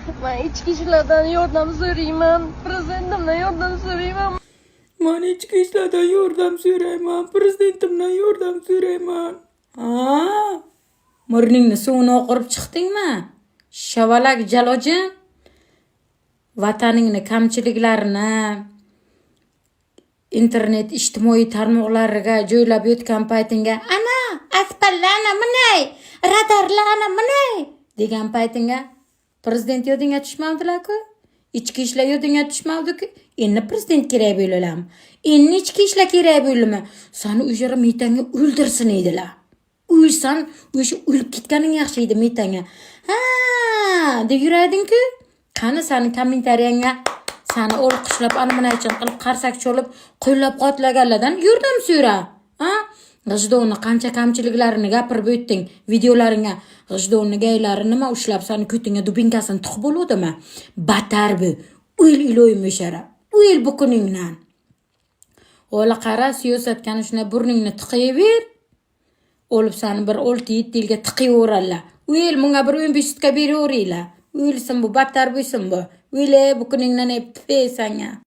Men ichki ishlardan yordam so'rayman. Prezidentimdan yordam so'rayman. Men ichki ishlardan yordam so'rayman. Prezidentimdan yordam so'rayman. Ha? Murningni suvini oqirib chiqdingmi? Shavalak jalojin. Vataningni kamchiliklarini internet ijtimoiy tarmoqlariga joylab yotgan paytingga ana asfaltlarni minay, radarlarni minay degan paytingga prezident yodingga tushmavdilar-ku. İçki ishlar yodingga tushmavdi-ku. Endi prezident kerak bo'lalarmi? Endi ichki ishlar kerak bo'ldimi? Seni o'sha metanga o'ldirsin edilar. O'lsan, o'sha o'lib ketganing yaxshi edi metanga. Ha, deb yurading-ku. Qani seni kommentariyangga seni olqishlab, ana uchun qilib qarsak cholib, qo'llab-quvvatlaganlardan yordam so'ra. Ha? G'ijdonni qancha kamchiliklarini gapirib o'tding videolaringga. G'ijdonni gaylari nima ushlab seni ko'tingga dubinkasini tiqib bo'ludimi? Batar bu. O'l iloyim o'shara. O'l bu kuningdan. Ola qara siyosatga shuna burningni tiqayver. Olib seni bir 6-7 yilga tiqayverarlar. O'l menga bir 15 sutka beraveringlar. O'lsin bu, battar bo'lsin bu. O'le bu kuningdan ep sanga.